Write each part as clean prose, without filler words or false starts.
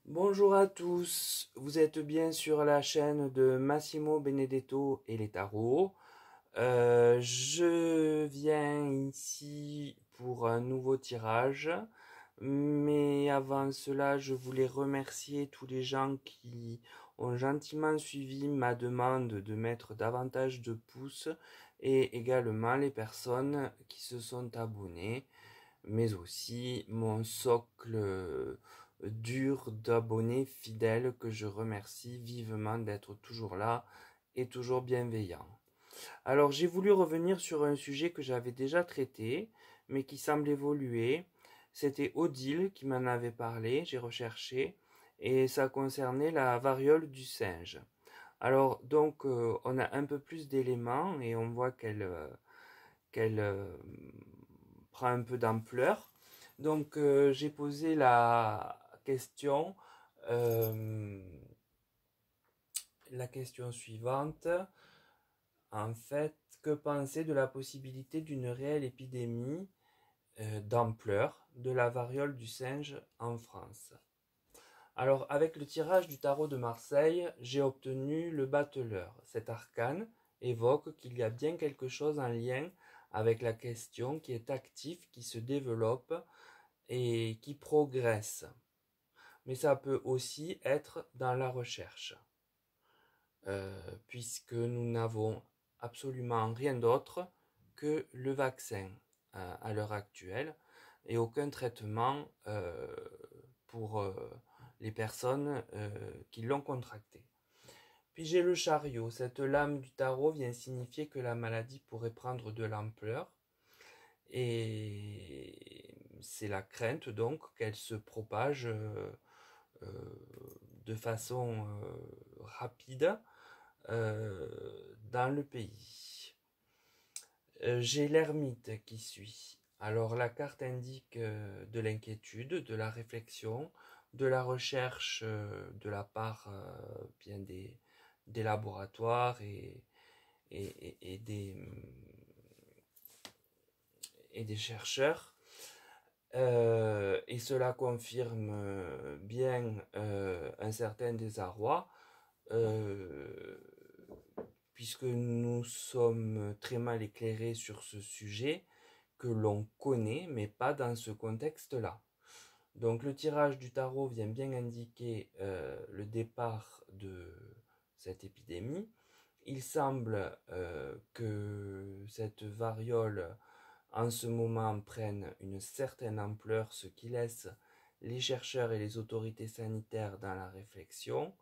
Bonjour à tous, vous êtes bien sur la chaîne de Massimo Benedetto et les tarots. Je viens ici pour un nouveau tirage, mais avant cela, je voulais remercier tous les gens qui ont gentiment suivi ma demande de mettre davantage de pouces et également les personnes qui se sont abonnées, mais aussi mon socle dur d'abonnés fidèles que je remercie vivement d'être toujours là et toujours bienveillant. Alors j'ai voulu revenir sur un sujet que j'avais déjà traité, mais qui semble évoluer. C'était Odile qui m'en avait parlé, j'ai recherché, et ça concernait la variole du singe. Alors donc on a un peu plus d'éléments et on voit qu'elle prend un peu d'ampleur. Donc j'ai posé euh, la question suivante. En fait, que penser de la possibilité d'une réelle épidémie d'ampleur de la variole du singe en France? Alors, avec le tirage du tarot de Marseille, j'ai obtenu le battleur. Cet arcane évoque qu'il y a bien quelque chose en lien avec la question qui est active, qui se développe et qui progresse. Mais ça peut aussi être dans la recherche, puisque nous n'avons absolument rien d'autre que le vaccin à l'heure actuelle et aucun traitement pour les personnes qui l'ont contracté. Puis j'ai le chariot. Cette lame du tarot vient signifier que la maladie pourrait prendre de l'ampleur et c'est la crainte donc qu'elle se propage euh, de façon rapide dans le pays. J'ai l'ermite qui suit. Alors la carte indique de l'inquiétude, de la réflexion, de la recherche de la part bien des laboratoires et des chercheurs. Et cela confirme bien un certain désarroi, euh, puisque nous sommes très mal éclairés sur ce sujet que l'on connaît, mais pas dans ce contexte-là. Donc le tirage du tarot vient bien indiquer le départ de cette épidémie. Il semble que cette variole en ce moment prenne une certaine ampleur, ce qui laisse les chercheurs et les autorités sanitaires dans la réflexion,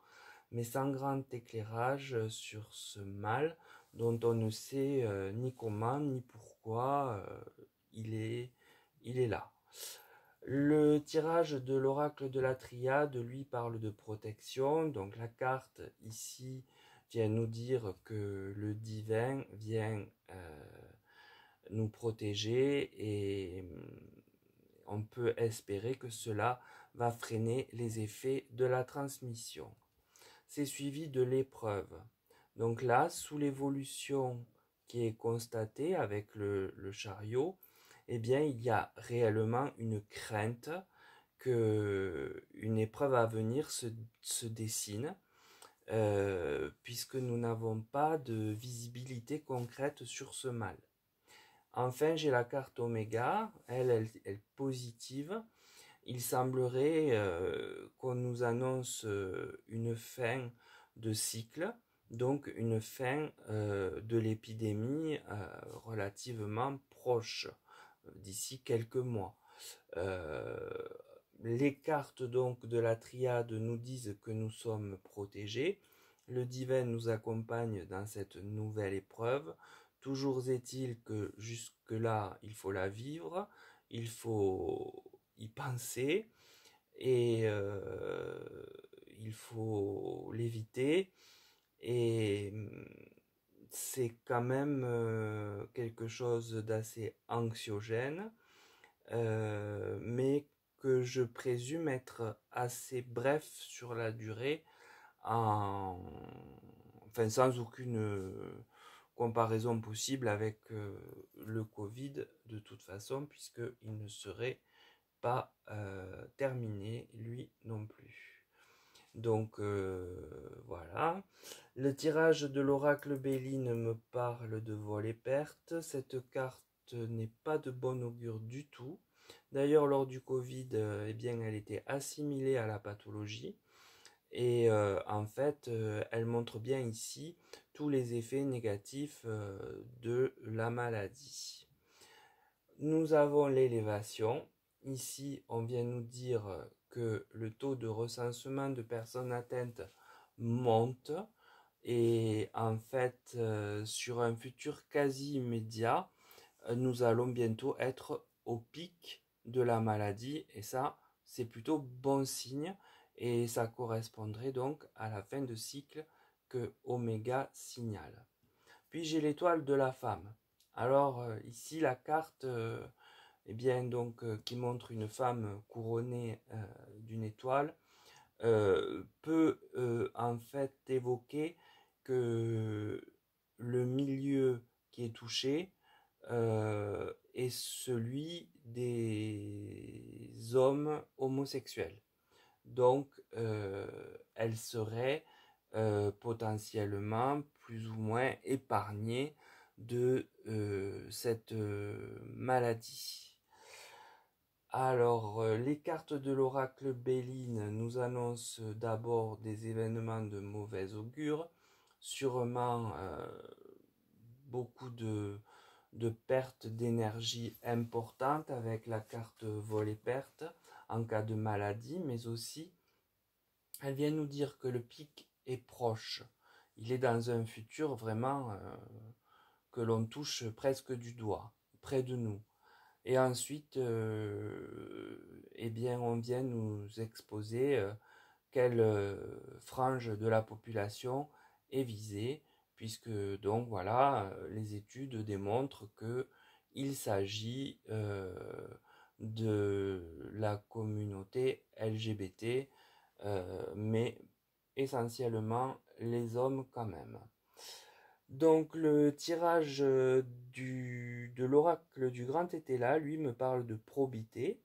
mais sans grand éclairage sur ce mal dont on ne sait ni comment ni pourquoi il est là. Le tirage de l'oracle de la triade, lui, parle de protection. Donc la carte ici vient nous dire que le divin vient nous protéger et on peut espérer que cela va freiner les effets de la transmission. C'est suivi de l'épreuve. Donc là, sous l'évolution qui est constatée avec le chariot, eh bien, il y a réellement une crainte que une épreuve à venir se dessine, puisque nous n'avons pas de visibilité concrète sur ce mal. Enfin, j'ai la carte Oméga, elle est positive. Il semblerait qu'on nous annonce une fin de cycle, donc une fin de l'épidémie relativement proche, d'ici quelques mois. Euh, les cartes donc de la triade nous disent que nous sommes protégés. Le divin nous accompagne dans cette nouvelle épreuve. Toujours est-il que jusque-là, il faut la vivre, il faut y penser et il faut l'éviter. Et c'est quand même quelque chose d'assez anxiogène, mais que je présume être assez bref sur la durée, en... enfin sans aucune comparaison possible avec le Covid de toute façon, puisqu'il ne serait pas terminé lui non plus. Donc voilà. Le tirage de l'oracle Béline me parle de vol et perte. Cette carte n'est pas de bon augure du tout. D'ailleurs, lors du Covid, eh bien, elle était assimilée à la pathologie. Et en fait, elle montre bien ici tous les effets négatifs de la maladie. Nous avons l'élévation. Ici, on vient nous dire que le taux de recensement de personnes atteintes monte. Et en fait, sur un futur quasi immédiat, nous allons bientôt être au pic de la maladie. Et ça, c'est plutôt bon signe. Et ça correspondrait donc à la fin de cycle que Oméga signale. Puis j'ai l'étoile de la femme. Alors ici la carte eh bien, donc, qui montre une femme couronnée d'une étoile peut en fait évoquer que le milieu qui est touché est celui des hommes homosexuels. Donc, elle serait potentiellement plus ou moins épargnée de cette maladie. Alors, les cartes de l'oracle Béline nous annoncent d'abord des événements de mauvais augure, sûrement beaucoup de pertes d'énergie importantes avec la carte vol et perte en cas de maladie, mais aussi elle vient nous dire que le pic est proche. Il est dans un futur vraiment que l'on touche presque du doigt, près de nous. Et ensuite, eh bien, on vient nous exposer quelle frange de la population est visée, puisque donc voilà, les études démontrent que il s'agit de la communauté LGBT, mais essentiellement les hommes quand même. Donc le tirage de l'oracle du grand été là, lui, me parle de probité.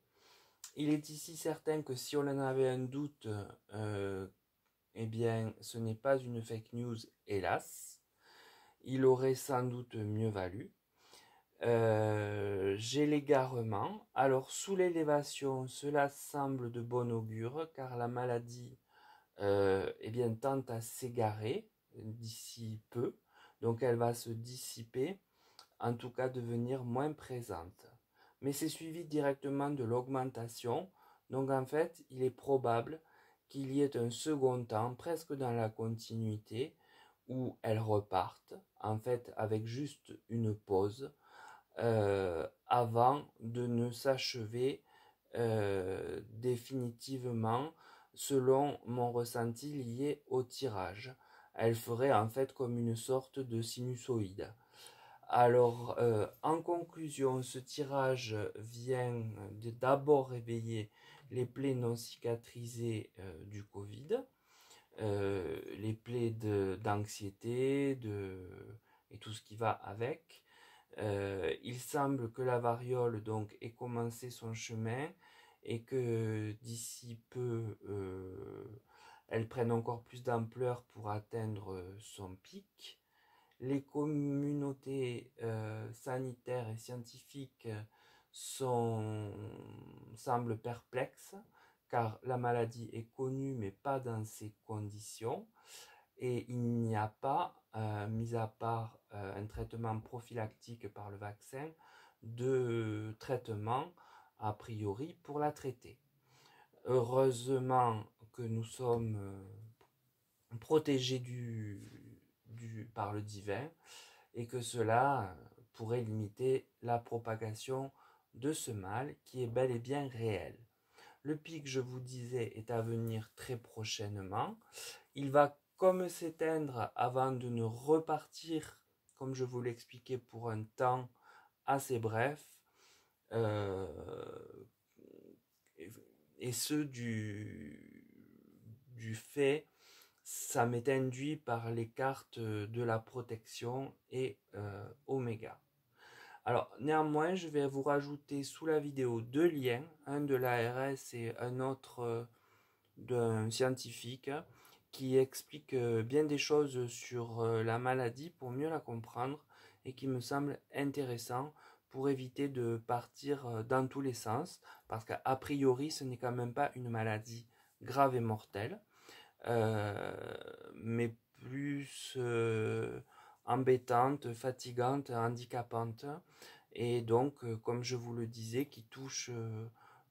Il est ici certain que si on en avait un doute, eh bien ce n'est pas une fake news, hélas. Il aurait sans doute mieux valu. J'ai l'égarement. Alors sous l'élévation, cela semble de bon augure, car la maladie eh bien, tente à s'égarer d'ici peu. Donc elle va se dissiper, en tout cas devenir moins présente. Mais c'est suivi directement de l'augmentation. Donc en fait, il est probable qu'il y ait un second temps, presque dans la continuité, où elle reparte, en fait avec juste une pause, avant de ne s'achever définitivement selon mon ressenti lié au tirage. Elle ferait en fait comme une sorte de sinusoïde. Alors, en conclusion, ce tirage vient d'abord réveiller les plaies non cicatrisées du Covid, les plaies d'anxiété et tout ce qui va avec. Il semble que la variole donc ait commencé son chemin et que d'ici peu elle prenne encore plus d'ampleur pour atteindre son pic. Les communautés sanitaires et scientifiques semblent perplexes car la maladie est connue mais pas dans ces conditions. Et il n'y a pas, mis à part un traitement prophylactique par le vaccin, de traitement a priori pour la traiter. Heureusement que nous sommes protégés par le divin et que cela pourrait limiter la propagation de ce mal qui est bel et bien réel. Le pic, je vous disais, est à venir très prochainement. Il va comme s'éteindre avant de ne repartir, comme je vous l'expliquais, pour un temps assez bref, et ce du fait, ça m'est induit par les cartes de la protection et Oméga. Alors néanmoins, je vais vous rajouter sous la vidéo deux liens, un de l'ARS et un autre d'un scientifique qui explique bien des choses sur la maladie pour mieux la comprendre et qui me semble intéressant pour éviter de partir dans tous les sens, parce qu'a priori ce n'est quand même pas une maladie grave et mortelle, mais plus embêtante, fatigante, handicapante, et donc, comme je vous le disais, qui touche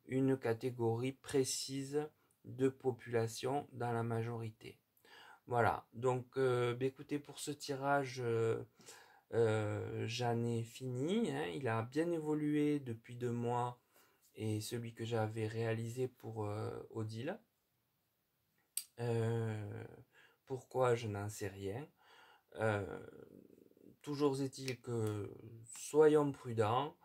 une catégorie précise de population dans la majorité. Voilà, donc écoutez, pour ce tirage, j'en ai fini, hein. Il a bien évolué depuis 2 mois et celui que j'avais réalisé pour Odile. Euh, Pourquoi, je n'en sais rien. Euh, Toujours est-il que soyons prudents,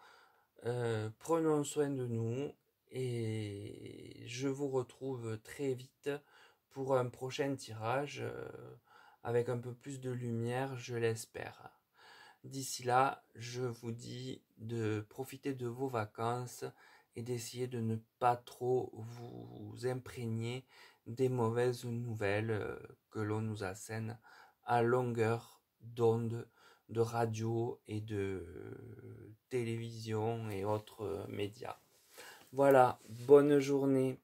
prenons soin de nous et je vous retrouve très vite pour un prochain tirage avec un peu plus de lumière, je l'espère. D'ici là, je vous dis de profiter de vos vacances et d'essayer de ne pas trop vous imprégner des mauvaises nouvelles que l'on nous assène à longueur d'onde de radio et de télévision et autres médias. Voilà, bonne journée.